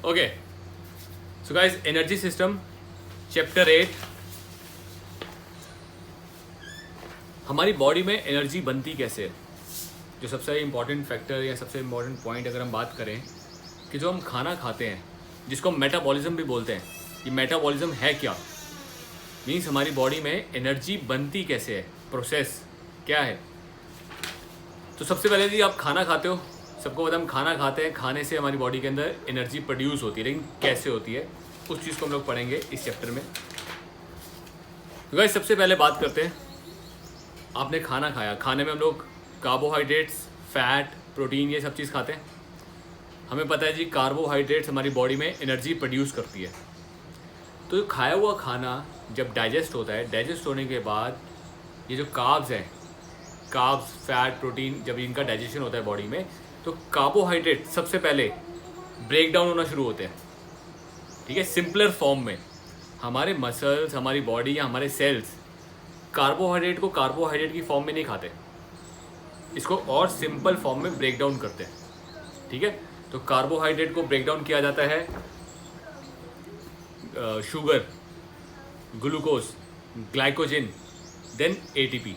Okay, so guys, energy system chapter 8। हमारी body में energy बनती कैसे है, जो सबसे इम्पॉर्टेंट फैक्टर या सबसे इम्पॉर्टेंट पॉइंट अगर हम बात करें कि जो हम खाना खाते हैं, जिसको हम मेटाबॉलिज्म भी बोलते हैं, ये मेटाबॉलिज्म है क्या? मीन्स हमारी बॉडी में एनर्जी बनती कैसे है, प्रोसेस क्या है। तो सबसे पहले जी, आप खाना खाते हो, सबको पता, हम खाना खाते हैं, खाने से हमारी बॉडी के अंदर एनर्जी प्रोड्यूस होती है, लेकिन कैसे होती है उस चीज़ को हम लोग पढ़ेंगे इस चैप्टर में। तो गाइस, सबसे पहले बात करते हैं, आपने खाना खाया, खाने में हम लोग कार्बोहाइड्रेट्स, फैट, प्रोटीन, ये सब चीज़ खाते हैं। हमें पता है जी, कार्बोहाइड्रेट्स हमारी बॉडी में एनर्जी प्रोड्यूस करती है। तो खाया हुआ खाना जब डाइजेस्ट होता है, डाइजेस्ट होने के बाद ये जो कार्ब्स हैं, कार्ब्स, फैट, प्रोटीन, जब इनका डाइजेशन होता है बॉडी में, तो कार्बोहाइड्रेट सबसे पहले ब्रेक डाउन होना शुरू होते हैं। ठीक है, सिंपलर फॉर्म में हमारे मसल्स, हमारी बॉडी या हमारे सेल्स कार्बोहाइड्रेट को कार्बोहाइड्रेट की फॉर्म में नहीं खाते, इसको और सिंपल फॉर्म में ब्रेक डाउन करते हैं। ठीक है, तो कार्बोहाइड्रेट को ब्रेक डाउन किया जाता है sugar, glucose, glycogen, then ATP.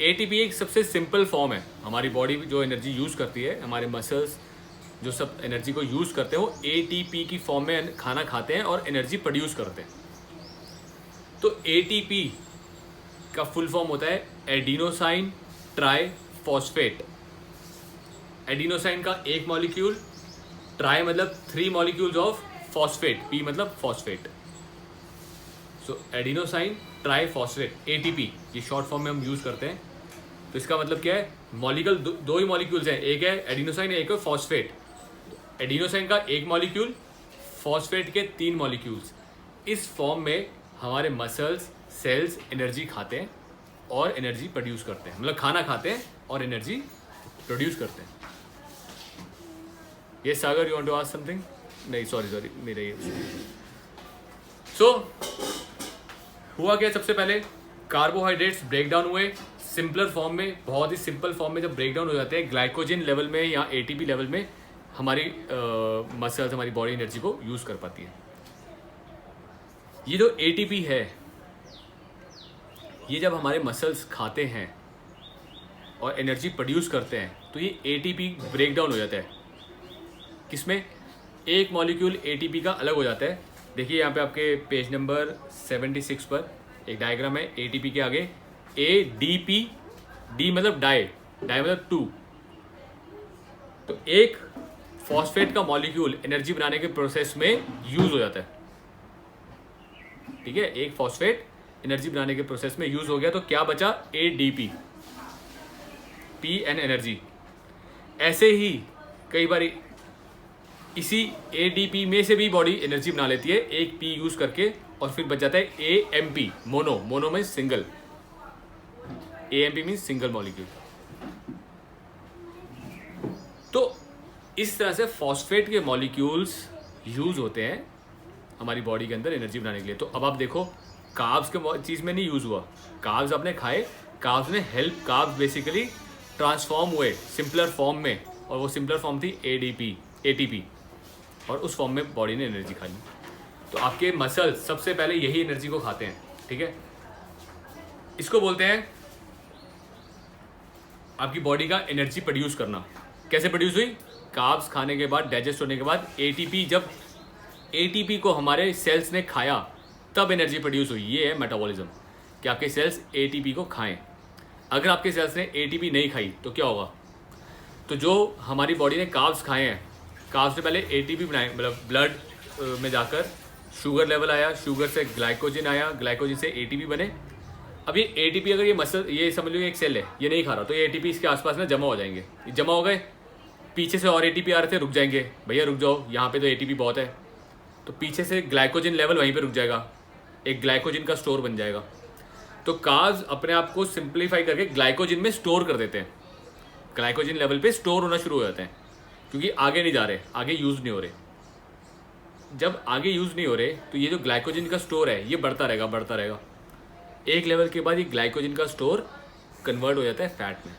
ATP एक सबसे सिंपल फॉर्म है। हमारी बॉडी जो एनर्जी यूज़ करती है, हमारे मसल्स जो सब एनर्जी को यूज़ करते हैं, वो एटीपी की फॉर्म में खाना खाते हैं और एनर्जी प्रोड्यूस करते हैं। तो एटीपी का फुल फॉर्म होता है एडिनोसाइन ट्राइफॉस्फेट। एडिनोसाइन का एक मॉलिक्यूल, ट्राई मतलब 3 मॉलिक्यूल्स ऑफ फॉस्फेट, पी मतलब फॉस्फेट। सो एडिनोसाइन ट्राइफॉस्फेट, एटीपी, ये शॉर्ट फॉर्म में हम यूज़ करते हैं। तो इसका मतलब क्या है, मॉलिक्यूल दो ही मॉलिक्यूल्स हैं, एक है एडिनोसाइन, एक है फॉस्फेट। एडिनोसाइन का एक मॉलिक्यूल, फॉस्फेट के 3 मॉलिक्यूल्स। इस फॉर्म में हमारे मसल्स, सेल्स एनर्जी खाते हैं और एनर्जी प्रोड्यूस करते हैं, मतलब खाना खाते हैं और एनर्जी प्रोड्यूस करते हैं। ये Sagar, you want to ask something? नहीं, सॉरी, मेरे ये सो हुआ क्या, सबसे पहले कार्बोहाइड्रेट्स ब्रेक डाउन हुए सिंपलर फॉर्म में, बहुत ही सिंपल फॉर्म में जब ब्रेक डाउन हो जाते हैं ग्लाइकोजन लेवल में या एटीपी लेवल में, हमारी मसल्स, हमारी बॉडी एनर्जी को यूज़ कर पाती है। ये जो एटीपी है, ये जब हमारे मसल्स खाते हैं और एनर्जी प्रोड्यूस करते हैं, तो ये एटीपी ब्रेक डाउन हो जाता है। किसमें? एक मॉलिक्यूल एटीपी का अलग हो जाता है। देखिए यहाँ पे आपके पेज नंबर 76 पर एक डायग्राम है, एटीपी के आगे ADP, डी मतलब डाई, डाई मतलब 2। तो एक फॉस्फेट का मॉलिक्यूल एनर्जी बनाने के प्रोसेस में यूज हो जाता है। ठीक है, एक फॉस्फेट एनर्जी बनाने के प्रोसेस में यूज हो गया, तो क्या बचा? ADP, P and energy. ऐसे ही कई बार इसी ADP में से भी बॉडी एनर्जी बना लेती है, एक P यूज करके, और फिर बच जाता है AMP, मोनो में single, AMP means single molecule. तो इस तरह से फॉस्फेट के मॉलिक्यूल्स यूज होते हैं हमारी बॉडी के अंदर एनर्जी बनाने के लिए। तो अब आप देखो, कार्ब्स के चीज़ में नहीं यूज हुआ, कार्ब्स आपने खाए, कार्ब्स ने हेल्प, कार्ब्स बेसिकली ट्रांसफॉर्म हुए सिंपलर फॉर्म में, और वो सिंपलर फॉर्म थी ATP, और उस फॉर्म में बॉडी ने एनर्जी खाई। तो आपके मसल्स सबसे पहले यही एनर्जी को खाते हैं। ठीक है, इसको बोलते हैं आपकी बॉडी का एनर्जी प्रोड्यूस करना। कैसे प्रोड्यूस हुई? कार्ब्स खाने के बाद, डाइजेस्ट होने के बाद ATP, जब ATP को हमारे सेल्स ने खाया तब एनर्जी प्रोड्यूस हुई। ये है मेटाबॉलिज्म, कि आपके सेल्स ATP को खाएं। अगर आपके सेल्स ने ATP नहीं खाई तो क्या होगा? तो जो हमारी बॉडी ने कार्ब्स खाए हैं, कार्ब्स ने पहले ATP बनाए, मतलब ब्लड में जाकर शुगर लेवल आया, शुगर से ग्लाइकोजन आया, ग्लाइकोजन से ATP बने। अब ये ATP, अगर ये मसल, ये समझ लो एक सेल है, ये नहीं खा रहा, तो ये ATP इसके आसपास ना जमा हो जाएंगे। ये जमा हो गए, पीछे से और ATP आ रहे थे, रुक जाएंगे, भैया रुक जाओ, यहाँ पे तो ATP बहुत है, तो पीछे से ग्लाइकोजन लेवल वहीं पे रुक जाएगा, एक ग्लाइकोजन का स्टोर बन जाएगा। तो कार्ब्स अपने आप को सिंप्लीफाई करके ग्लाइकोजन में स्टोर कर देते हैं, ग्लाइकोजन लेवल पे स्टोर होना शुरू हो जाते हैं, क्योंकि आगे नहीं जा रहे, आगे यूज़ नहीं हो रहे। जब आगे यूज़ नहीं हो रहे, तो ये जो ग्लाइकोजन का स्टोर है, ये बढ़ता रहेगा। एक लेवल के बाद ये ग्लाइकोजन का स्टोर कन्वर्ट हो जाता है फैट में।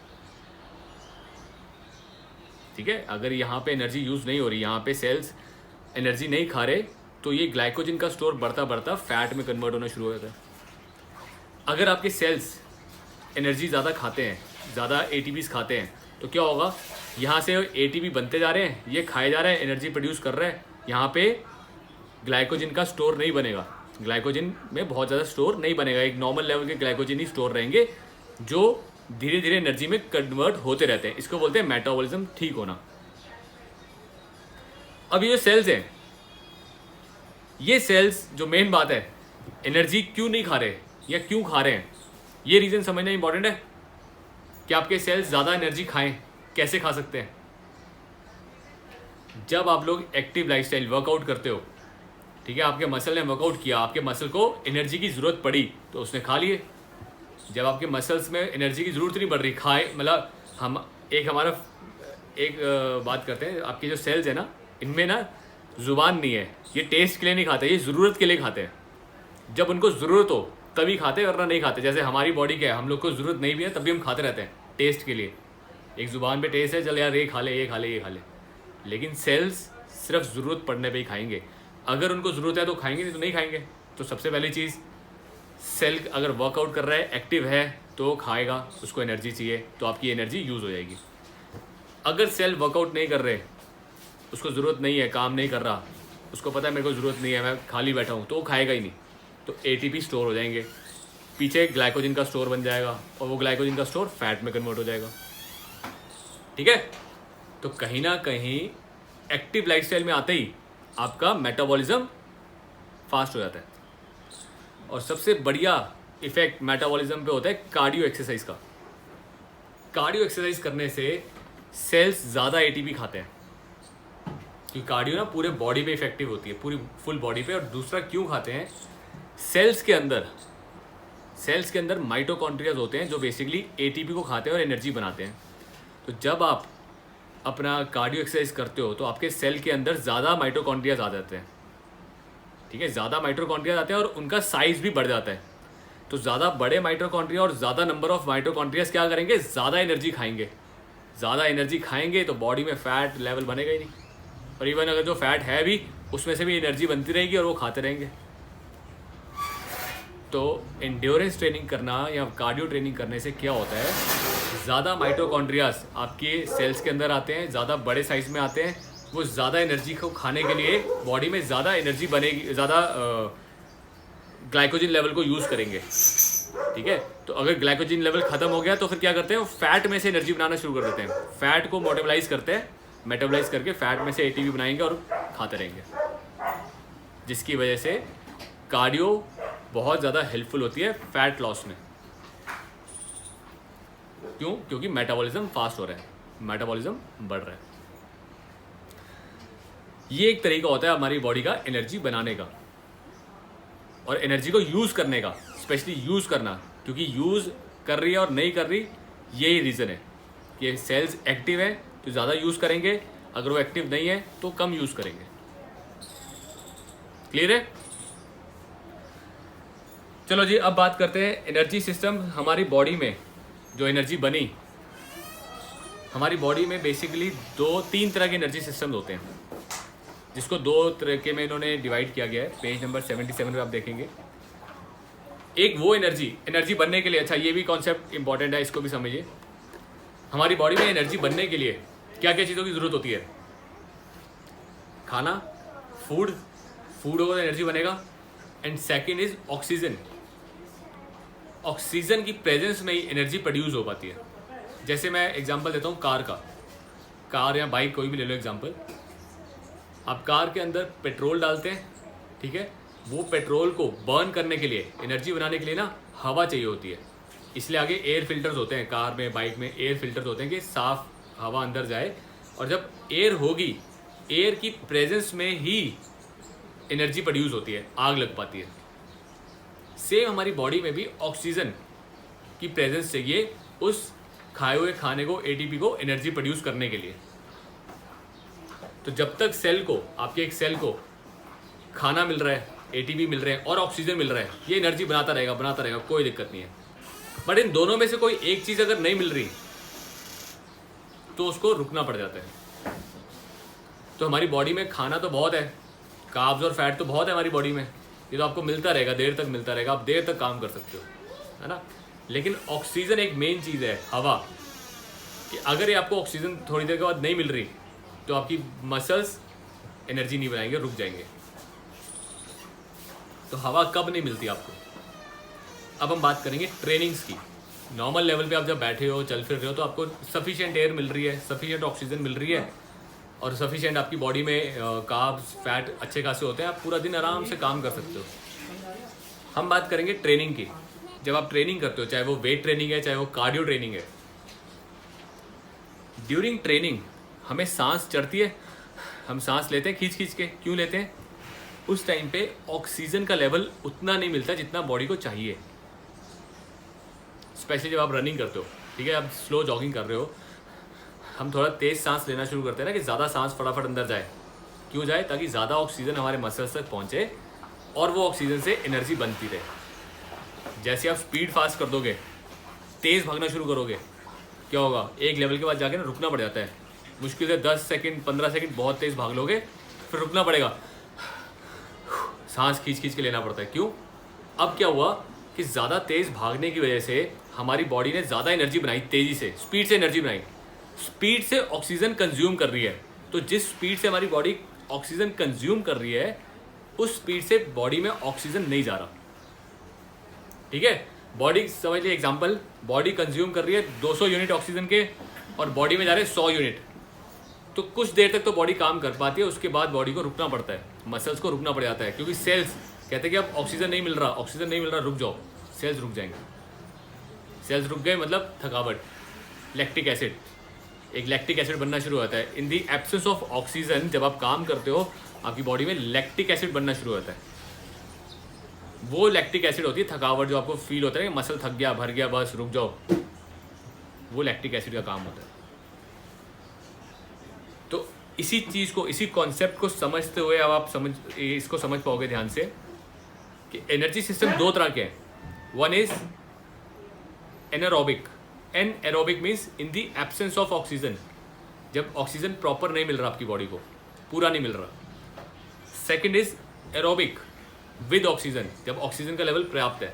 ठीक है, अगर यहाँ पे एनर्जी यूज़ नहीं हो रही, यहाँ पे सेल्स एनर्जी नहीं खा रहे तो ये ग्लाइकोजन का स्टोर बढ़ता बढ़ता फैट में कन्वर्ट होना शुरू हो जाता है। अगर आपके सेल्स एनर्जी ज़्यादा खाते हैं, ज़्यादा एटीपीज खाते हैं, तो क्या होगा, यहाँ से एटीपी बनते जा रहे हैं, ये खाए जा रहे हैं, एनर्जी प्रोड्यूस कर रहे हैं, यहाँ पे ग्लाइकोजन का स्टोर नहीं बनेगा, ग्लाइकोजन में बहुत ज़्यादा स्टोर नहीं बनेगा, एक नॉर्मल लेवल के ग्लाइकोजन ही स्टोर रहेंगे जो धीरे धीरे एनर्जी में कन्वर्ट होते रहते हैं। इसको बोलते हैं मेटाबॉलिज्म ठीक होना। अब ये सेल्स हैं, ये सेल्स जो मेन बात है, एनर्जी क्यों नहीं खा रहे या क्यों खा रहे हैं, ये रीज़न समझना इंपॉर्टेंट है कि आपके सेल्स ज़्यादा एनर्जी खाएं। कैसे खा सकते हैं? जब आप लोग एक्टिव लाइफस्टाइल वर्कआउट करते हो, ठीक है, आपके मसल ने वर्कआउट किया, आपके मसल को एनर्जी की ज़रूरत पड़ी तो उसने खा लिए। जब आपके मसल्स में एनर्जी की ज़रूरत नहीं पड़ रही, खाए, मतलब हमारा एक बात करते हैं, आपके जो सेल्स है ना, इनमें ना ज़ुबान नहीं है, ये टेस्ट के लिए नहीं खाते, ये ज़रूरत के लिए खाते हैं। जब उनको ज़रूरत हो तभी खाते हैं, वरना नहीं खाते। जैसे हमारी बॉडी क्या है, हम लोग को ज़रूरत नहीं भी है तब भी हम खाते रहते हैं टेस्ट के लिए। एक ज़ुबान पे टेस्ट है, चल यार ये खा ले, ये खा ले, ये खा ले। लेकिन सेल्स सिर्फ ज़रूरत पड़ने पे ही खाएंगे। अगर उनको ज़रूरत है तो खाएंगे, नहीं तो नहीं खाएंगे। तो सबसे पहली चीज़, सेल अगर वर्कआउट कर रहा है, एक्टिव है, तो खाएगा, उसको एनर्जी चाहिए, तो आपकी एनर्जी यूज़ हो जाएगी। अगर सेल वर्कआउट नहीं कर रहे, उसको ज़रूरत नहीं है, काम नहीं कर रहा, उसको पता है मेरे को ज़रूरत नहीं है, मैं खाली बैठा हूँ, तो वो खाएगा ही नहीं, तो एटीपी स्टोर हो जाएंगे, पीछे ग्लाइकोजन का स्टोर बन जाएगा और वो ग्लाइकोजन का स्टोर फैट में कन्वर्ट हो जाएगा। ठीक है, तो कहीं ना कहीं एक्टिव लाइफस्टाइल में आते ही आपका मेटाबॉलिज्म फास्ट हो जाता है। और सबसे बढ़िया इफेक्ट मेटाबॉलिज्म पे होता है कार्डियो एक्सरसाइज का। कार्डियो एक्सरसाइज करने से सेल्स ज़्यादा एटीपी खाते हैं, क्योंकि कार्डियो ना पूरे बॉडी पे इफेक्टिव होती है, पूरी फुल बॉडी पे। और दूसरा क्यों खाते हैं, सेल्स के अंदर माइटोकॉन्ड्रियाज होते हैं जो बेसिकली एटीपी को खाते हैं और एनर्जी बनाते हैं। तो जब आप अपना कार्डियो एक्सरसाइज करते हो तो आपके सेल के अंदर ज़्यादा माइटोकॉन्ड्रियाज आ जाते हैं। ठीक है, ज़्यादा माइटोकॉन्ड्रियाज आते हैं और उनका साइज़ भी बढ़ जाता है। तो ज़्यादा बड़े माइटोकॉन्ड्रिया और ज़्यादा नंबर ऑफ माइटोकॉन्ड्रियाज क्या करेंगे, ज़्यादा एनर्जी खाएंगे। ज़्यादा एनर्जी खाएंगे तो बॉडी में फैट लेवल बनेगा ही नहीं, और इवन अगर जो फैट है भी उसमें से भी एनर्जी बनती रहेगी और वो खाते रहेंगे। तो एंड्योरेंस ट्रेनिंग करना या कार्डियो ट्रेनिंग करने से क्या होता है, ज़्यादा माइटोकॉन्ड्रियाज आपके सेल्स के अंदर आते हैं, ज़्यादा बड़े साइज़ में आते हैं, वो ज़्यादा एनर्जी को खाने के लिए बॉडी में ज़्यादा एनर्जी बनेगी, ज़्यादा ग्लाइकोजन लेवल को यूज़ करेंगे। ठीक है, तो अगर ग्लाइकोजन लेवल ख़त्म हो गया तो फिर क्या करते हैं, वो फैट में से एनर्जी बनाना शुरू कर देते हैं, फैट को मोटेबलाइज करते हैं, मेटाबलाइज करके फैट में से एटीपी बनाएंगे और खाते रहेंगे, जिसकी वजह से कार्डियो बहुत ज़्यादा हेल्पफुल होती है फैट लॉस में। क्यों? क्योंकि मेटाबॉलिज्म फास्ट हो रहा है, मेटाबॉलिज्म बढ़ रहा है। ये एक तरीका होता है हमारी बॉडी का एनर्जी बनाने का और एनर्जी को यूज़ करने का, स्पेशली यूज़ करना, क्योंकि यूज़ कर रही है और नहीं कर रही, यही रीज़न है कि सेल्स एक्टिव है तो ज़्यादा यूज़ करेंगे, अगर वो एक्टिव नहीं है तो कम यूज़ करेंगे। क्लियर है? चलो जी, अब बात करते हैं एनर्जी सिस्टम। हमारी बॉडी में जो एनर्जी बनी, हमारी बॉडी में बेसिकली 2-3 तरह के एनर्जी सिस्टम होते हैं, जिसको 2 तरीके में इन्होंने डिवाइड किया गया है। पेज नंबर 77 पे आप देखेंगे। एक वो एनर्जी बनने के लिए, अच्छा ये भी कॉन्सेप्ट इंपॉर्टेंट है, इसको भी समझिए। हमारी बॉडी में एनर्जी बनने के लिए क्या क्या चीज़ों की ज़रूरत होती है? खाना, फूड होगा तो एनर्जी बनेगा। And second is oxygen. Oxygen की प्रेजेंस में ही एनर्जी प्रोड्यूस हो पाती है। जैसे मैं एग्जांपल देता हूँ कार या बाइक, कोई भी ले लो एग्जांपल। आप कार के अंदर पेट्रोल डालते हैं, ठीक है, वो पेट्रोल को बर्न करने के लिए, एनर्जी बनाने के लिए ना हवा चाहिए होती है, इसलिए आगे एयर फिल्टर्स होते हैं। कार में, बाइक में एयर फिल्टर्स होते हैं कि साफ हवा अंदर जाए, और जब एयर होगी, एयर की प्रेजेंस में ही एनर्जी प्रोड्यूस होती है, आग लग पाती है। सेम हमारी बॉडी में भी ऑक्सीजन की प्रेजेंस चाहिए उस खाए हुए खाने को, एटीपी को एनर्जी प्रोड्यूस करने के लिए। तो जब तक सेल को, आपके एक सेल को खाना मिल रहा है, एटीपी मिल रहे हैं और ऑक्सीजन मिल रहा है, ये एनर्जी बनाता रहेगा, कोई दिक्कत नहीं है। बट इन दोनों में से कोई एक चीज़ अगर नहीं मिल रही तो उसको रुकना पड़ जाता है। तो हमारी बॉडी में खाना तो बहुत है, कार्ब्स और फैट तो बहुत है हमारी बॉडी में, ये तो आपको मिलता रहेगा, देर तक मिलता रहेगा, आप देर तक काम कर सकते हो, है ना। लेकिन ऑक्सीजन एक मेन चीज़ है, हवा, कि अगर ये आपको ऑक्सीजन थोड़ी देर के बाद नहीं मिल रही तो आपकी मसल्स एनर्जी नहीं बनाएंगे, रुक जाएंगे। तो हवा कब नहीं मिलती आपको? अब हम बात करेंगे ट्रेनिंग्स की। नॉर्मल लेवल पे आप जब बैठे हो, चल फिर रहे हो, तो आपको सफिशिएंट एयर मिल रही है, सफिशिएंट ऑक्सीजन मिल रही है और सफिशिएंट आपकी बॉडी में कार्ब्स फैट अच्छे खासे होते हैं, आप पूरा दिन आराम से काम कर सकते हो। हम बात करेंगे ट्रेनिंग की। जब आप ट्रेनिंग करते हो, चाहे वो वेट ट्रेनिंग है, चाहे वो कार्डियो ट्रेनिंग है, ड्यूरिंग ट्रेनिंग हमें सांस चढ़ती है, हम सांस लेते हैं खींच खींच के। क्यों लेते हैं? उस टाइम पे ऑक्सीजन का लेवल उतना नहीं मिलता जितना बॉडी को चाहिए। स्पेशली जब आप रनिंग करते हो, ठीक है, आप स्लो जॉगिंग कर रहे हो, हम थोड़ा तेज़ सांस लेना शुरू करते हैं ना, कि ज़्यादा सांस फटाफट अंदर जाए। क्यों जाए? ताकि ज़्यादा ऑक्सीजन हमारे मसल्स तक पहुँचे और वो ऑक्सीजन से एनर्जी बनती रहे। जैसे आप स्पीड फास्ट कर दोगे, तेज़ भागना शुरू करोगे, क्या होगा? एक लेवल के बाद जाके ना रुकना पड़ जाता है। मुश्किल से 10 सेकंड 15 सेकंड बहुत तेज़ भाग लोगे, फिर रुकना पड़ेगा, सांस खींच खींच के लेना पड़ता है। क्यों? अब क्या हुआ कि ज़्यादा तेज़ भागने की वजह से हमारी बॉडी ने ज़्यादा एनर्जी बनाई, तेज़ी से, स्पीड से एनर्जी बनाई, स्पीड से ऑक्सीजन कंज्यूम कर रही है। तो जिस स्पीड से हमारी बॉडी ऑक्सीजन कंज्यूम कर रही है, उस स्पीड से बॉडी में ऑक्सीजन नहीं जा रहा। ठीक है, बॉडी समझ लीजिए, एग्जांपल, बॉडी कंज्यूम कर रही है 200 यूनिट ऑक्सीजन के और बॉडी में जा रहे हैं 100 यूनिट। तो कुछ देर तक तो बॉडी काम कर पाती है, उसके बाद बॉडी को रुकना पड़ता है, मसल्स को रुकना पड़ जाता है, क्योंकि सेल्स कहते हैं कि अब ऑक्सीजन नहीं मिल रहा, ऑक्सीजन नहीं मिल रहा, रुक जाओ। सेल्स रुक जाएंगे, सेल्स रुक गए मतलब थकावट, लैक्टिक एसिड, एक लैक्टिक एसिड बनना शुरू होता है। इन दी एब्सेंस ऑफ ऑक्सीजन जब आप काम करते हो, आपकी बॉडी में लैक्टिक एसिड बनना शुरू होता है। वो लैक्टिक एसिड होती है थकावट, जो आपको फील होता है कि मसल थक गया, भर गया, बस रुक जाओ, वो लैक्टिक एसिड का काम होता है। तो इसी चीज़ को, इसी कॉन्सेप्ट को समझते हुए अब आप इसको समझ पाओगे ध्यान से कि एनर्जी सिस्टम दो तरह के हैं। One is anaerobic. Anaerobic means in the absence of oxygen, जब ऑक्सीजन प्रॉपर नहीं मिल रहा, आपकी बॉडी को पूरा नहीं मिल रहा। Second is aerobic with oxygen, जब ऑक्सीजन का लेवल पर्याप्त है।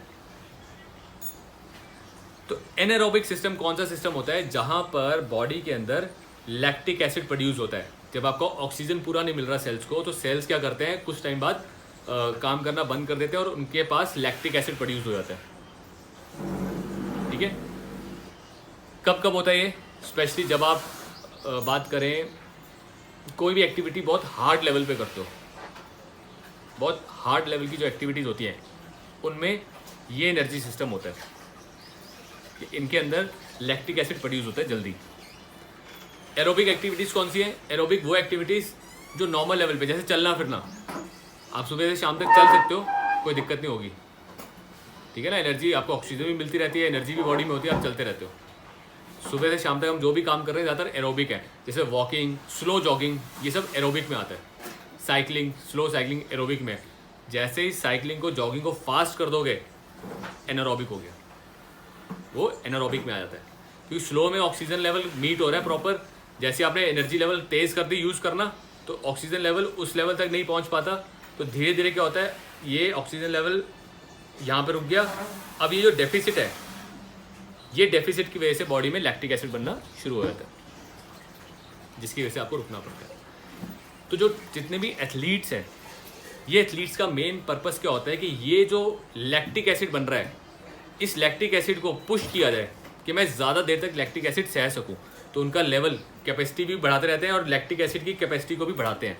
तो एनारोबिक सिस्टम कौन सा सिस्टम होता है? जहां पर बॉडी के अंदर लैक्टिक एसिड प्रोड्यूस होता है। जब आपको ऑक्सीजन पूरा नहीं मिल रहा सेल्स को, तो सेल्स क्या करते हैं, कुछ टाइम बाद काम करना बंद कर देते हैं और उनके पास लैक्टिक एसिड प्रोड्यूस हो जाता है। ठीक है, कब कब होता है ये? स्पेशली जब आप बात करें कोई भी एक्टिविटी बहुत हार्ड लेवल पे करते हो, बहुत हार्ड लेवल की जो एक्टिविटीज़ होती हैं, उनमें ये एनर्जी सिस्टम होता है कि इनके अंदर लैक्टिक एसिड प्रोड्यूस होता है जल्दी। एरोबिक एक्टिविटीज़ कौन सी है? एरोबिक वो एक्टिविटीज़ जो नॉर्मल लेवल पे, जैसे चलना फिरना, आप सुबह से शाम तक चल सकते हो, कोई दिक्कत नहीं होगी। ठीक है ना, एनर्जी आपको, ऑक्सीजन भी मिलती रहती है, एनर्जी भी बॉडी में होती है, आप चलते रहते हो। सुबह से शाम तक हम जो भी काम कर रहे हैं ज़्यादातर एरोबिक है, जैसे वॉकिंग, स्लो जॉगिंग, ये सब एरोबिक में आता है। साइकिलिंग, स्लो साइकिलिंग एरोबिक में। जैसे ही साइकिलिंग को, जॉगिंग को फास्ट कर दोगे, एनारोबिक हो गया, वो एनारोबिक में आ जाता है, क्योंकि स्लो में ऑक्सीजन लेवल मीट हो रहा है प्रॉपर। जैसे आपने एनर्जी लेवल तेज़ कर दी यूज़ करना, तो ऑक्सीजन लेवल उस लेवल तक नहीं पहुंच पाता, तो धीरे धीरे क्या होता है, ये ऑक्सीजन लेवल यहाँ पे रुक गया। अब ये जो डेफिसिट है, ये डेफिसिट की वजह से बॉडी में लैक्टिक एसिड बनना शुरू हो जाता है, जिसकी वजह से आपको रुकना पड़ता है। तो जो जितने भी एथलीट्स हैं, ये एथलीट्स का मेन पर्पस क्या होता है कि ये जो लैक्टिक एसिड बन रहा है, इस लैक्टिक एसिड को पुश किया जाए कि मैं ज़्यादा देर तक लैक्टिक एसिड सह सकूं। तो उनका लेवल, कैपेसिटी भी बढ़ाते रहते हैं और लैक्टिक एसिड की कैपेसिटी को भी बढ़ाते हैं।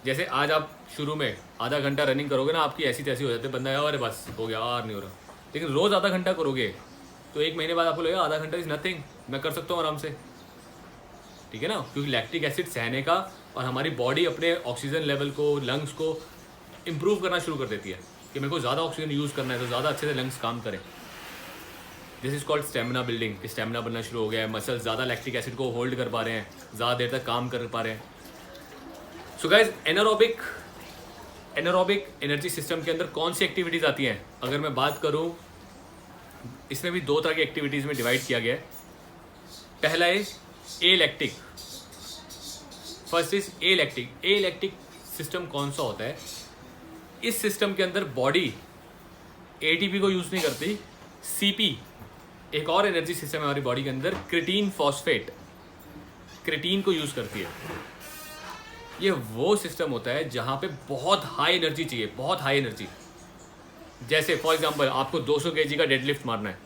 जैसे आज आप शुरू में आधा घंटा रनिंग करोगे ना, आपकी ऐसी तैसी हो जाती है, बंदा अरे बस हो गया, और नहीं हो रहा। लेकिन रोज़ आधा घंटा करोगे तो एक महीने बाद आपको लगेगा आधा घंटा इज़ नथिंग, मैं कर सकता हूँ आराम से। ठीक है ना, क्योंकि लैक्टिक एसिड सहने का, और हमारी बॉडी अपने ऑक्सीजन लेवल को, लंग्स को इम्प्रूव करना शुरू कर देती है कि मेरे को ज़्यादा ऑक्सीजन यूज़ करना है, तो ज़्यादा अच्छे से लंग्स काम करें। This is called stamina building, कि स्टेमिना बनना शुरू हो गया है, मसल्स ज़्यादा लैक्टिक एसिड को होल्ड कर पा रहे हैं, ज़्यादा देर तक काम कर पा रहे हैं। So guys, anaerobic energy system के अंदर कौन सी एक्टिविटीज़ आती हैं? अगर मैं बात करूँ, इसमें भी दो तरह की एक्टिविटीज़ में डिवाइड किया गया है। पहला इज एलैक्टिक, फर्स्ट इज एलैक्टिक। एलैक्टिक सिस्टम कौन सा होता है? इस सिस्टम के अंदर बॉडी एटीपी को यूज़ नहीं करती, सीपी एक और एनर्जी सिस्टम है हमारी बॉडी के अंदर, क्रिटीन फॉस्फेट, क्रिटीन को यूज़ करती है। ये वो सिस्टम होता है जहाँ पे बहुत हाई एनर्जी चाहिए, बहुत हाई एनर्जी। जैसे फॉर एग्जांपल आपको 200 केजी का डेडलिफ्ट मारना है,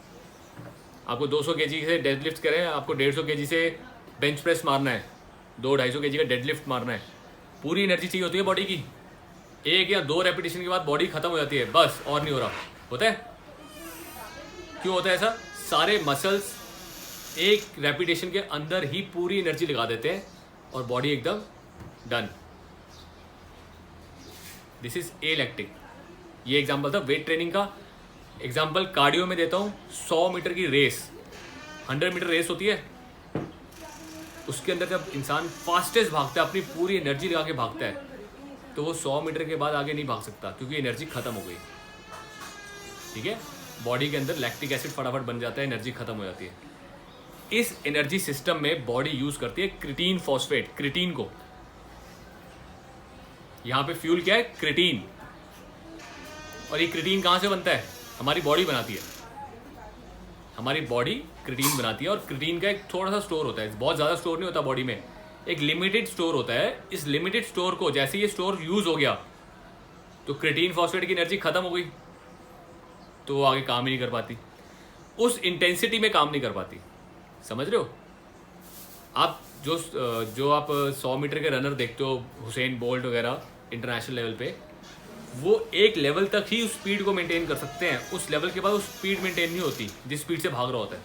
आपको 200 केजी से डेडलिफ्ट करें, आपको 150 केजी से बेंच प्रेस मारना है, 200-250 केजी का डेडलिफ्ट मारना है, पूरी एनर्जी चाहिए होती है बॉडी की। 1 या 2 रेपिटेशन के बाद बॉडी खत्म हो जाती है, बस और नहीं हो रहा। होता है? क्यों होता है ऐसा? सारे मसल्स एक रेपिटेशन के अंदर ही पूरी एनर्जी लगा देते हैं और बॉडी एकदम done. This is a lactic. ये एग्जांपल था वेट ट्रेनिंग का। एग्जांपल कार्डियो में देता हूँ। 100 मीटर की रेस, 100 मीटर रेस होती है, उसके अंदर जब इंसान फास्टेस्ट भागता है, अपनी पूरी एनर्जी लगा के भागता है, तो वो 100 मीटर के बाद आगे नहीं भाग सकता क्योंकि एनर्जी खत्म हो गई। ठीक है? बॉडी के अंदर लैक्टिक एसिड फटाफट बन जाता है, एनर्जी खत्म हो जाती है। इस एनर्जी सिस्टम में बॉडी यूज करती है क्रिटीन फॉस्फेट, क्रिटीन को। यहां पे फ्यूल क्या है? क्रिटीन। और ये क्रिटीन कहां से बनता है? हमारी बॉडी बनाती है। हमारी बॉडी क्रिटीन बनाती है और क्रिटीन का एक थोड़ा सा स्टोर होता है, बहुत ज़्यादा स्टोर नहीं होता बॉडी में, एक लिमिटेड स्टोर होता है। इस लिमिटेड स्टोर को जैसे ये स्टोर यूज हो गया तो क्रिटीन फॉस्फेट की एनर्जी खत्म हो गई, तो वो आगे काम ही नहीं कर पाती, उस इंटेंसिटी में काम नहीं कर पाती। समझ रहे हो? आप जो आप 100 मीटर के रनर देखते हो, हुसैन बोल्ट वगैरह इंटरनेशनल लेवल पे, वो एक लेवल तक ही उस स्पीड को मेंटेन कर सकते हैं। उस लेवल के बाद उस स्पीड मेंटेन नहीं होती जिस स्पीड से भाग रहा होता है,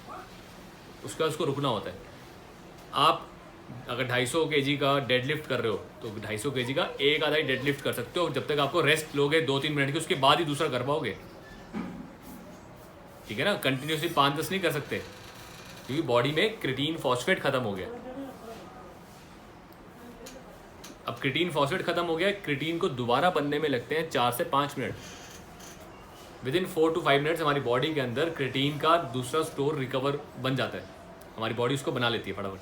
उसका उसको रुकना होता है। आप अगर 250 केजी का डेडलिफ्ट कर रहे हो तो 250 केजी का एक आधा ही डेडलिफ्ट कर सकते हो, जब तक आपको रेस्ट लोगे 2-3 मिनट की, उसके बाद ही दूसरा कर पाओगे। ठीक है ना? कंटिन्यूसली 5-10 नहीं कर सकते क्योंकि बॉडी में क्रिटीन फॉस्फेट खत्म हो गया। अब क्रिटीन फॉस्फेट खत्म हो गया, क्रिटीन को दोबारा बनने में लगते हैं 4 से 5 मिनट। विदिन 4 to 5 मिनट्स हमारी बॉडी के अंदर क्रिटीन का दूसरा स्टोर रिकवर बन जाता है, हमारी बॉडी उसको बना लेती है फटाफट।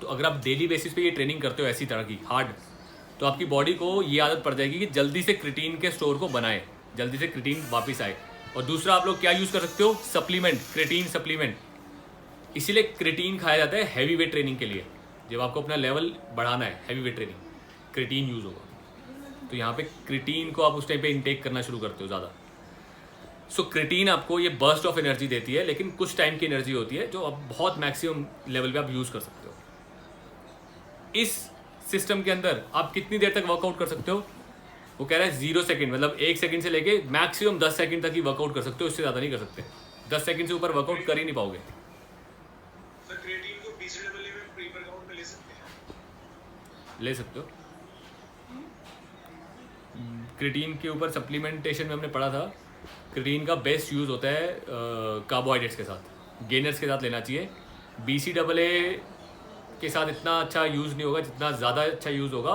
तो अगर आप डेली बेसिस पे ये ट्रेनिंग करते हो ऐसी तरह की हार्ड, तो आपकी बॉडी को ये आदत पड़ जाएगी कि जल्दी से क्रिटीन के स्टोर को बनाए, जल्दी से क्रिटीन वापस आए। और दूसरा आप लोग क्या यूज़ कर सकते हो? Supplement, creatine supplement. इसीलिए क्रिटीन खाया जाता है हैवी वेट ट्रेनिंग के लिए। जब आपको अपना लेवल बढ़ाना है, heavy weight training, creatine use होगा। तो यहाँ पे क्रिटीन को आप उस टाइम पे इनटेक करना शुरू करते हो ज़्यादा। सो क्रिटीन आपको ये बर्स्ट ऑफ एनर्जी देती है, लेकिन कुछ टाइम की एनर्जी होती है जो आप बहुत मैक्सिमम लेवल पे आप यूज़ कर सकते हो। इस सिस्टम के अंदर आप कितनी देर तक वर्कआउट कर सकते हो? वो कह रहा है 0 सेकेंड, मतलब 1 सेकेंड से लेके मैक्सिमम 10 सेकेंड तक ही वर्कआउट कर सकते हो, इससे ज़्यादा नहीं कर सकते। 10 सेकेंड से ऊपर वर्कआउट कर ही नहीं पाओगे। ले सकते हो। क्रिटीन के ऊपर सप्लीमेंटेशन में हमने पढ़ा था, क्रिटीन का बेस्ट यूज़ होता है कार्बोहाइड्रेट्स के साथ, गेनर्स के साथ लेना चाहिए। BCAA के साथ इतना अच्छा यूज़ नहीं होगा जितना ज़्यादा अच्छा यूज़ होगा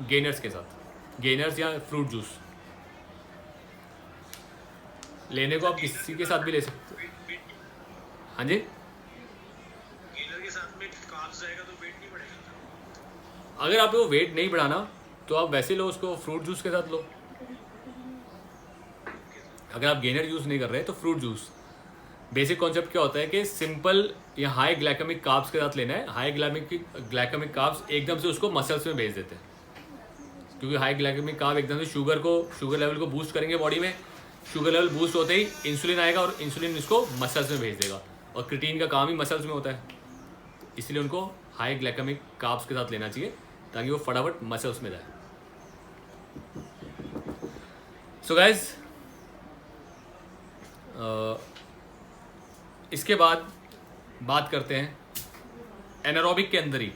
गेनर्स के साथ, गेनर्स या फ्रूट जूस। लेने को आप किसी के साथ भी ले सकते हो। हाँ जी, अगर आप वो वेट नहीं बढ़ाना तो आप वैसे लो उसको, फ्रूट जूस के साथ लो। अगर आप गेनर यूज़ नहीं कर रहे तो फ्रूट जूस। बेसिक कॉन्सेप्ट क्या होता है कि सिंपल या हाई ग्लाइकेमिक कार्ब्स के साथ लेना है। हाई ग्लाइकेमिक कार्ब्स एकदम से उसको मसल्स में भेज देते हैं, क्योंकि हाई ग्लाइकेमिक कार्ब एकदम से शुगर लेवल को बूस्ट करेंगे बॉडी में। शुगर लेवल बूस्ट होते ही इंसुलिन आएगा और इंसुलिन इसको मसल्स में भेज देगा, और क्रिटीन का काम ही मसल्स में होता है, इसलिए उनको हाई ग्लाइकेमिक कार्ब्स के साथ लेना चाहिए ताकि वो फटाफट मसल्स में जाए। सो गाइज, इसके बाद बात करते हैं एनारोबिक के अंदर ही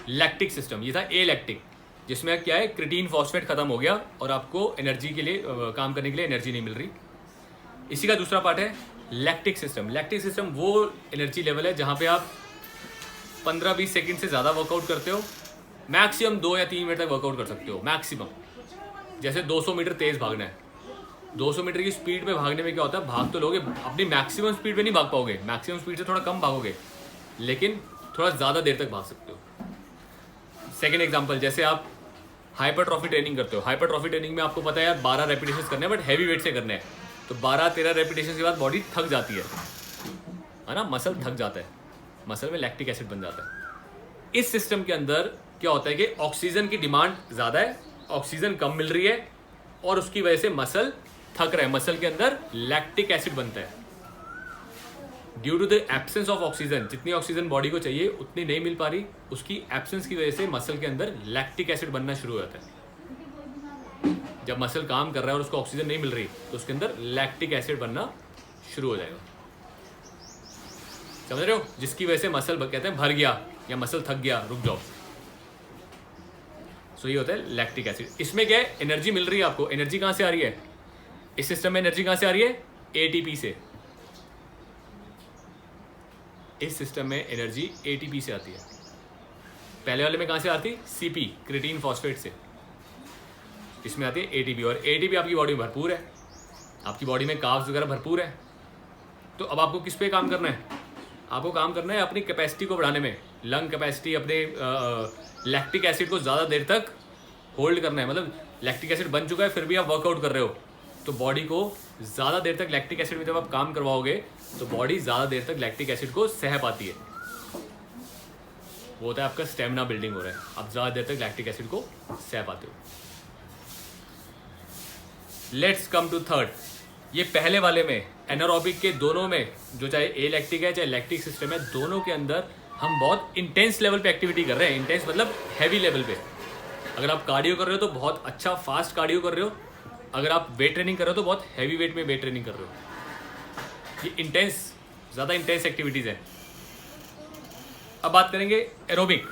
लैक्टिक सिस्टम। ये था ए लैक्टिक, जिसमें क्या है, क्रिटीन फॉस्फेट खत्म हो गया और आपको एनर्जी के लिए काम करने के लिए एनर्जी नहीं मिल रही। इसी का दूसरा पार्ट है लैक्टिक सिस्टम। लैक्टिक सिस्टम वो एनर्जी लेवल है जहाँ पे आप 15-20 सेकंड से ज़्यादा वर्कआउट करते हो, मैक्सिमम 2 या 3 मिनट तक वर्कआउट कर सकते हो मैक्सिमम। जैसे 200 मीटर तेज़ भागना है, 200 मीटर की स्पीड पे भागने में क्या होता है, भाग तो लोगे, अपनी मैक्सिमम स्पीड पे नहीं भाग पाओगे, मैक्सिमम स्पीड से थोड़ा कम भागोगे, लेकिन थोड़ा ज़्यादा देर तक भाग सकते हो। सेकेंड एग्जाम्पल, जैसे आप हाइपरट्रॉफी ट्रेनिंग करते हो, हाइपरट्रॉफी ट्रेनिंग में आपको पता है यार 12 रेपिटेशन करने हैं बट हैवी वेट से करने हैं, तो 12-13 रेपिटेशन के बाद बॉडी थक जाती है ना, मसल थक जाता है, मसल में लैक्टिक एसिड बन जाता है। इस सिस्टम के अंदर क्या होता है कि ऑक्सीजन की डिमांड ज़्यादा है, ऑक्सीजन कम मिल रही है और उसकी वजह से मसल थक रहा है, मसल के अंदर लैक्टिक एसिड बनता है। Due to the absence of oxygen, जितनी ऑक्सीजन बॉडी को चाहिए उतनी नहीं मिल पा रही, उसकी एब्सेंस की वजह से मसल के अंदर लैक्टिक एसिड बनना शुरू हो जाता है। जब मसल काम कर रहा है और उसको ऑक्सीजन नहीं मिल रही तो उसके अंदर लैक्टिक एसिड बनना शुरू हो जाएगा। समझ रहे हो? जिसकी वजह से मसल कहते हैं भर गया या मसल थक गया, रुक जाओ। सो ये होता है लैक्टिक एसिड। इसमें क्या है, एनर्जी मिल रही है आपको। एनर्जी कहाँ से आ रही है इस सिस्टम में? एनर्जी कहाँ से आ रही है? एटीपी से। इस सिस्टम में एनर्जी एटीपी से आती है। पहले वाले में कहाँ से आती? सीपी, क्रिएटिन फॉस्फेट से। इसमें आती है एटीपी, और एटीपी आपकी बॉडी में भरपूर है, आपकी बॉडी में कार्ब्स वगैरह भरपूर है। तो अब आपको किस पे काम करना है? आपको काम करना है अपनी कैपेसिटी को बढ़ाने में, लंग कैपेसिटी, अपने लैक्टिक एसिड को ज़्यादा देर तक होल्ड करना है। मतलब लैक्टिक एसिड बन चुका है फिर भी आप वर्कआउट कर रहे हो, तो बॉडी को ज़्यादा देर तक लैक्टिक एसिड में जब आप काम करवाओगे तो बॉडी ज़्यादा देर तक लैक्टिक एसिड को सह पाती है। वो होता है आपका स्टेमिना बिल्डिंग हो रहा है, आप ज़्यादा देर तक लैक्टिक एसिड को सह पाते हो। Let's come to third. ये पहले वाले में एनारोबिक के दोनों में, जो चाहे ए लैक्टिक है चाहे लैक्टिक सिस्टम है, दोनों के अंदर हम बहुत इंटेंस लेवल पे एक्टिविटी कर रहे हैं। इंटेंस मतलब हैवी लेवल पे। अगर आप कार्डियो कर रहे हो तो बहुत अच्छा फास्ट कार्डियो कर रहे हो, अगर आप वेट ट्रेनिंग कर रहे हो तो बहुत हैवी वेट में वेट ट्रेनिंग कर रहे हो। ये इंटेंस, ज़्यादा इंटेंस एक्टिविटीज़ है। अब बात करेंगे एरोबिक।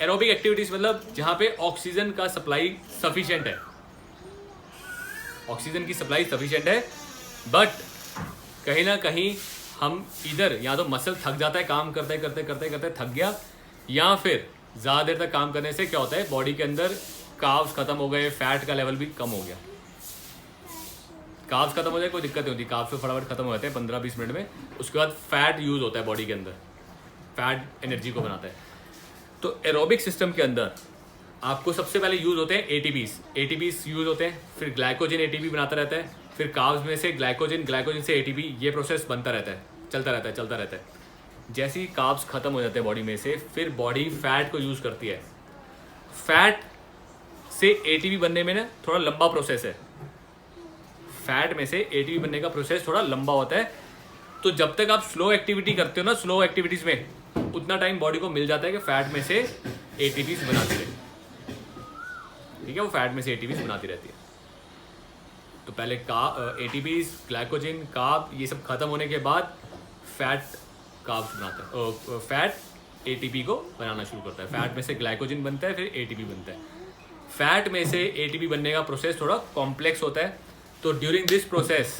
एरोबिक एक्टिविटीज़ मतलब जहाँ पे ऑक्सीजन का सप्लाई सफिशिएंट है, ऑक्सीजन की सप्लाई सफिशिएंट है, बट कहीं ना कहीं हम इधर या तो मसल थक जाता है, काम करते करते करते करते थक गया, या फिर ज़्यादा देर तक काम करने से क्या होता है, बॉडी के अंदर कार्ब्स खत्म हो गए, फैट का लेवल भी कम हो गया। कार्ब्स खत्म हो जाए कोई दिक्कत नहीं होती, कार्ब्स तो फटाफट खत्म हो जाते हैं 15-20 मिनट में। उसके बाद फैट यूज़ होता है बॉडी के अंदर, फैट एनर्जी को बनाता है। तो एरोबिक सिस्टम के अंदर आपको सबसे पहले यूज़ होते हैं एटीपीज यूज़ होते हैं, फिर ग्लाइकोजन एटीपी बनाता रहता है, फिर कार्ब्स में से ग्लाइकोजन से एटीपी, ये प्रोसेस बनता रहता है, चलता रहता है। जैसे ही कार्ब्स खत्म हो जाते हैं बॉडी में से, फिर बॉडी फैट को यूज़ करती है। फैट से एटीपी बनने में ना थोड़ा लंबा प्रोसेस है, फैट में से एटीपी बनने का प्रोसेस थोड़ा लंबा होता है। तो जब तक आप स्लो एक्टिविटी करते हो ना, स्लो एक्टिविटीज़ में, उतना टाइम बॉडी को मिल जाता है कि फैट में से एटीपीज बनाती रहे। ठीक है, वो फैट में से एटीपीज बनाती रहती है। तो पहले एटीपीज, ग्लाइकोजन, कार्ब, ये सब खत्म होने के बाद फैट कार्ब्स बनाता है, फैट एटीपी को बनाना शुरू करता है। फैट में से ग्लाइकोजन बनता है, फिर एटीपी बनता है। फैट में से एटीपी बनने का प्रोसेस थोड़ा कॉम्प्लेक्स होता है। तो ड्यूरिंग दिस प्रोसेस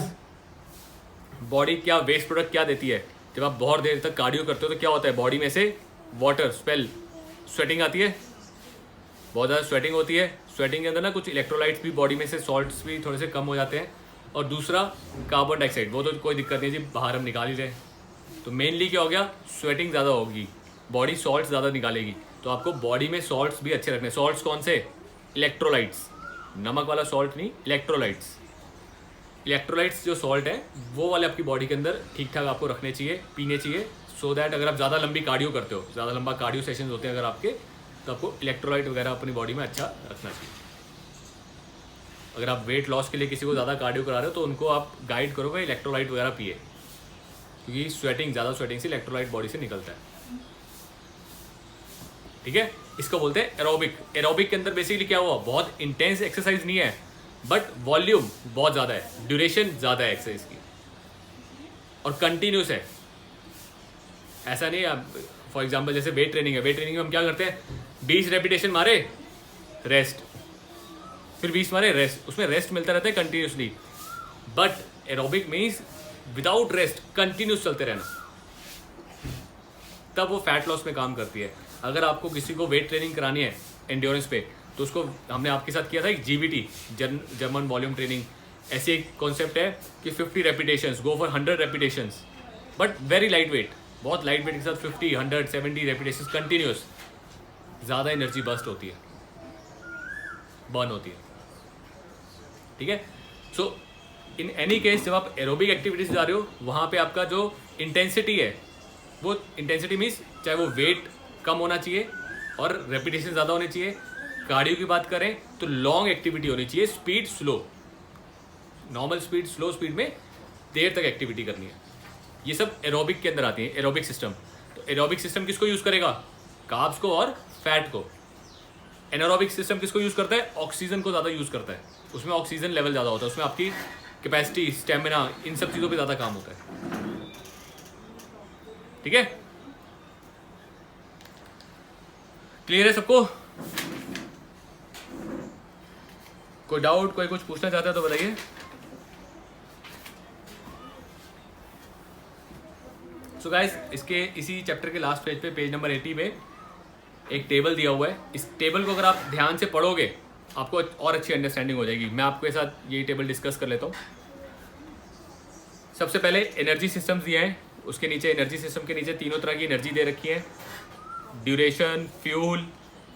बॉडी क्या वेस्ट प्रोडक्ट क्या देती है? जब आप बहुत देर तक कार्डियो करते हो तो क्या होता है, बॉडी में से वाटर स्वेटिंग आती है, बहुत ज़्यादा स्वेटिंग होती है। स्वेटिंग के अंदर ना कुछ इलेक्ट्रोलाइट्स भी बॉडी में से, सॉल्ट्स भी थोड़े से कम हो जाते हैं। और दूसरा कार्बन डाइऑक्साइड, वो तो कोई दिक्कत नहीं जी, बाहर हम निकाल ही रहे हैं। तो मेनली क्या हो गया, स्वेटिंग ज़्यादा होगी, बॉडी सॉल्ट ज़्यादा निकालेगी। तो आपको बॉडी में सॉल्ट्स भी अच्छे रखने। सॉल्ट्स कौन से? इलेक्ट्रोलाइट्स, नमक वाला सॉल्ट नहीं, इलेक्ट्रोलाइट्स। इलेक्ट्रोलाइट्स जो सॉल्ट है वो वाले आपकी बॉडी के अंदर ठीक ठाक आपको रखने चाहिए, पीने चाहिए, सो दैट अगर आप ज़्यादा लंबी कार्डियो करते हो, ज़्यादा लंबा कार्डियो सेशंस होते हैं अगर आपके, तो आपको इलेक्ट्रोलाइट वगैरह अपनी बॉडी में अच्छा रखना चाहिए। अगर आप वेट लॉस के लिए किसी को ज़्यादा कार्डियो करा रहे हो तो उनको आप गाइड करोगे इलेक्ट्रोलाइट वगैरह पिए, क्योंकि ज़्यादा स्वेटिंग से इलेक्ट्रोलाइट बॉडी से निकलता है। ठीक है, इसको बोलते हैं एरोबिक। एरोबिक के अंदर बेसिकली क्या हुआ, बहुत इंटेंस एक्सरसाइज नहीं है, बट वॉल्यूम बहुत ज़्यादा है, ड्यूरेशन ज़्यादा है एक्सरसाइज की, और कंटिन्यूस है। ऐसा नहीं है, फॉर एग्जांपल जैसे वेट ट्रेनिंग है, वेट ट्रेनिंग में हम क्या करते हैं, 20 रेपिटेशन मारे, रेस्ट, फिर 20 मारे, रेस्ट, उसमें रेस्ट मिलता रहता है continuously. But aerobic means without rest continuous चलते रहना, तब वो फैट लॉस में काम करती है। अगर आपको किसी को वेट ट्रेनिंग करानी है एंड्योरेंस पे, तो उसको हमने आपके साथ किया था एक जीवीटी, जर्मन वॉल्यूम ट्रेनिंग। ऐसी एक कॉन्सेप्ट है कि 50 repetitions, go for 100 repetitions, but very light weight, बहुत लाइट वेट के साथ 50, 100, 70 रेपिटेशंस कंटिन्यूस, ज़्यादा एनर्जी बस्ट होती है। बर्न होती है। ठीक है, सो इन एनी केस जब आप एरोबिक एक्टिविटीज जा रहे हो वहाँ पे आपका जो इंटेंसिटी है वो इंटेंसिटी मीन्स चाहे वो वेट कम होना चाहिए और रेपिटेशन ज़्यादा होनी चाहिए। कार्डियो की बात करें तो लॉन्ग एक्टिविटी होनी चाहिए, speed slow, normal speed slow speed में देर तक एक्टिविटी करनी है। ये सब एरोबिक के अंदर आती है, एरोबिक सिस्टम। तो एरोबिक सिस्टम किसको यूज़ करेगा? कार्ब्स को और फैट को। एनारोबिक सिस्टम किसको यूज़ करता है? ऑक्सीजन को ज़्यादा यूज़ करता है, उसमें ऑक्सीजन लेवल ज़्यादा होता है, उसमें आपकी कैपेसिटी, स्टेमिना, इन सब चीज़ों पे ज़्यादा काम होता है। ठीक है, क्लियर है सबको? कोई डाउट, कोई कुछ पूछना चाहता है तो बताइए। सो गाइस, इसके इसी चैप्टर के लास्ट पेज पे, पेज नंबर 80 पे एक टेबल दिया हुआ है। इस टेबल को अगर आप ध्यान से पढ़ोगे आपको और अच्छी अंडरस्टैंडिंग हो जाएगी। मैं आपके साथ ये टेबल डिस्कस कर लेता हूँ। सबसे पहले एनर्जी सिस्टम्स दिए हैं, उसके नीचे एनर्जी सिस्टम के नीचे तीनों तरह की एनर्जी दे रखी है। Duration, fuel,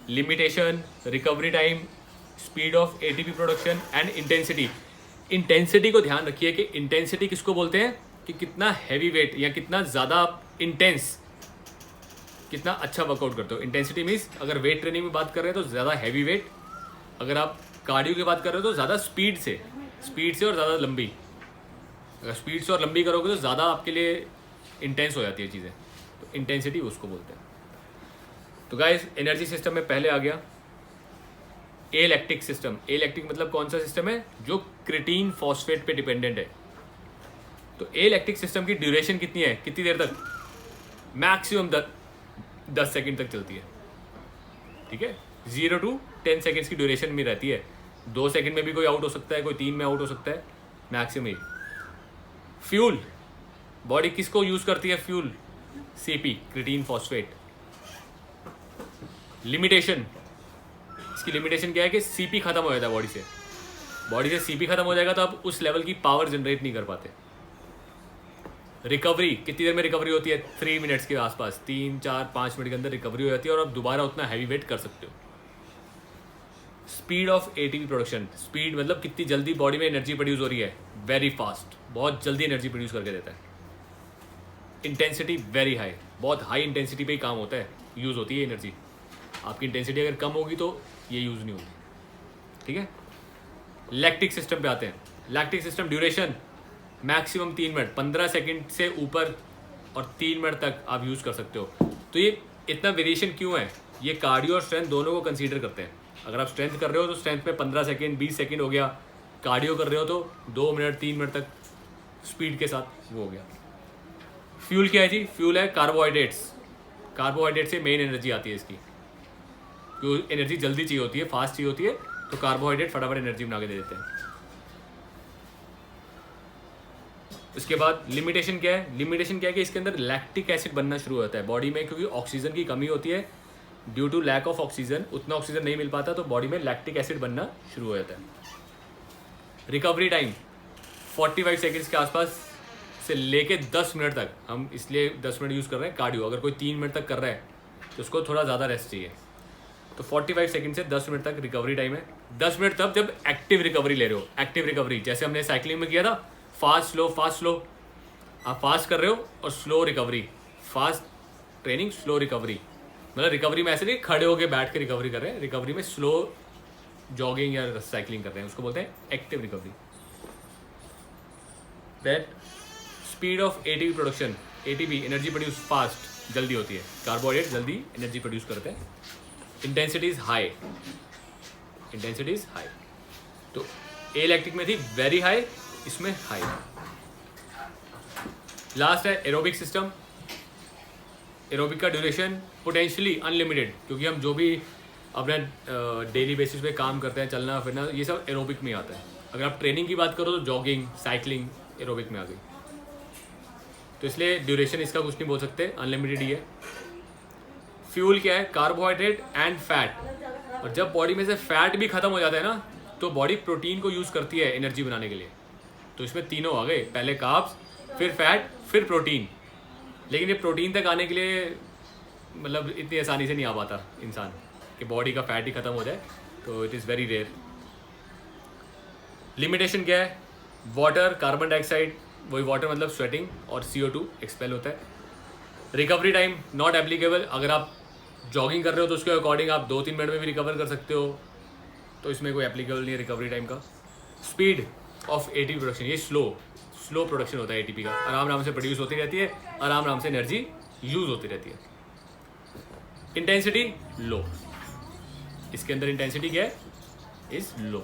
limitation, recovery time, speed of ATP production and intensity. Intensity को ध्यान रखिए कि इंटेंसिटी किसको बोलते हैं कि कितना हैवी वेट या कितना ज़्यादा इंटेंस, कितना अच्छा वर्कआउट करते हो। इंटेंसिटी मीन्स अगर वेट ट्रेनिंग में बात कर रहे हैं तो ज़्यादा हैवी वेट, अगर आप कार्डियो की बात कर रहे हो तो ज़्यादा स्पीड से और ज़्यादा लंबी। अगर स्पीड से और लंबी करोगे तो ज़्यादा आपके लिए इंटेंस हो जाती है चीज़ें, तो इंटेंसिटी उसको बोलते हैं। तो गाइस, एनर्जी सिस्टम में पहले आ गया ए लैक्टिक सिस्टम। ए लैक्टिक मतलब कौन सा सिस्टम है? जो क्रिटीन फॉस्फेट पे डिपेंडेंट है। तो ए लैक्टिक सिस्टम की ड्यूरेशन कितनी है, कितनी देर तक? मैक्सिमम 10 सेकेंड तक चलती है। ठीक है, 0 to 10 सेकेंड्स की ड्यूरेशन में रहती है। 2 सेकेंड में भी कोई आउट हो सकता है, कोई 3 में आउट हो सकता है, मैक्सिमम। फ्यूल, बॉडी किसको यूज करती है? Fuel, CP, creatine phosphate. Limitation, इसकी लिमिटेशन क्या है कि सीपी खत्म हो जाता है बॉडी से सीपी खत्म हो जाएगा तो आप उस लेवल की पावर जनरेट नहीं कर पाते। रिकवरी, कितनी देर में रिकवरी होती है? 3 मिनट्स के आसपास, 3, 4, 5 मिनट के अंदर रिकवरी हो जाती है और आप दोबारा उतना हैवी वेट कर सकते हो। Speed of ATP production, speed मतलब कितनी जल्दी बॉडी में एनर्जी प्रोड्यूस हो रही है, वेरी फास्ट, बहुत जल्दी एनर्जी प्रोड्यूस करके देता है। इंटेंसिटी वेरी हाई, बहुत हाई इंटेंसिटी पे ही काम होता है, यूज़ होती है एनर्जी। आपकी इंटेंसिटी अगर कम होगी तो ये यूज़ नहीं होगी। ठीक है, लैक्टिक सिस्टम पे आते हैं। Lactic system duration maximum 3 minute, 15 second से ऊपर और 3 मिनट तक आप यूज़ कर सकते हो। तो ये इतना वेरिएशन क्यों है? ये कार्डियो और स्ट्रेंथ दोनों को कंसीडर करते हैं। अगर आप स्ट्रेंथ कर रहे हो तो स्ट्रेंथ में 15 सेकंड, 20 सेकंड हो गया। कार्डियो कर रहे हो तो 2 मिनट, 3 मिनट तक स्पीड के साथ वो हो गया। फ्यूल क्या है जी? फ्यूल है कार्बोहाइड्रेट्स। कार्बोहाइड्रेट से मेन एनर्जी आती है इसकी, क्योंकि एनर्जी जल्दी चाहिए होती है, फास्ट चाहिए होती है, तो कार्बोहाइड्रेट फटाफट एनर्जी बना के दे देते हैं। इसके बाद लिमिटेशन क्या है? लिमिटेशन क्या है कि इसके अंदर लैक्टिक एसिड बनना शुरू होता है बॉडी में, क्योंकि ऑक्सीजन की कमी होती है। Due to lack of oxygen, उतना ऑक्सीजन नहीं मिल पाता तो बॉडी में लैक्टिक एसिड बनना शुरू हो जाता है। रिकवरी टाइम 45 सेकेंड्स के आसपास से लेके 10 मिनट तक, हम इसलिए 10 मिनट यूज़ कर रहे हैं। कार्डियो अगर कोई 3 मिनट तक कर रहा है तो उसको थोड़ा ज़्यादा रेस्ट चाहिए। तो 45 सेकंड से 10 मिनट तक रिकवरी टाइम है। 10 मिनट तब जब एक्टिव रिकवरी ले रहे हो। एक्टिव रिकवरी जैसे हमने साइकिलिंग में किया था, फास्ट स्लो। आप फास्ट कर रहे हो और slow recovery, fast training, slow recovery. मतलब रिकवरी में ऐसे नहीं खड़े होके बैठ के रिकवरी कर रहे हैं, रिकवरी में स्लो जॉगिंग या साइकिलिंग कर रहे हैं, उसको बोलते हैं active recovery. That speed of ATP production, ATP energy produce fast, जल्दी होती है। कार्बोहाइड्रेट जल्दी एनर्जी प्रोड्यूस करते हैं। Intensity is high, intensity is high. तो ए लैक्टिक में थी वेरी हाई, इसमें हाई। लास्ट है एरोबिक सिस्टम। एरोबिक का ड्यूरेशन पोटेंशियली अनलिमिटेड, क्योंकि हम जो भी अपने डेली बेसिस पे काम करते हैं, चलना फिरना, ये सब एरोबिक में आता है। अगर आप ट्रेनिंग की बात करो तो जॉगिंग, साइकिलिंग एरोबिक में आ गई। तो इसलिए ड्यूरेशन इसका कुछ नहीं बोल सकते, अनलिमिटेड ही है। फ्यूल क्या है? Carbohydrate and fat. और जब बॉडी में से फैट भी खत्म हो जाता है ना, तो बॉडी प्रोटीन को यूज़ करती है एनर्जी बनाने के लिए। तो इसमें तीनों आ गए, पहले कार्ब्स, फिर फैट, फिर प्रोटीन। लेकिन ये प्रोटीन तक आने के लिए मतलब इतनी आसानी से नहीं आ पाता इंसान कि बॉडी का फैट ही खत्म हो जाए, तो it is very rare. Limitation क्या है? वाटर, कार्बन डाइऑक्साइड, वही वाटर मतलब स्वेटिंग, और CO2 एक्सपेल होता है। Recovery time not applicable. अगर आप जॉगिंग कर रहे हो तो उसके अकॉर्डिंग आप 2-3 मिनट में भी रिकवर कर सकते हो, तो इसमें कोई एप्लीकेबल नहीं है रिकवरी टाइम का। स्पीड ऑफ ATP प्रोडक्शन, ये स्लो प्रोडक्शन होता है ATP का, आराम से प्रोड्यूस होती रहती है, आराम से एनर्जी यूज होती रहती है। इंटेंसिटी लो, इसके अंदर इंटेंसिटी क्या है? Is low.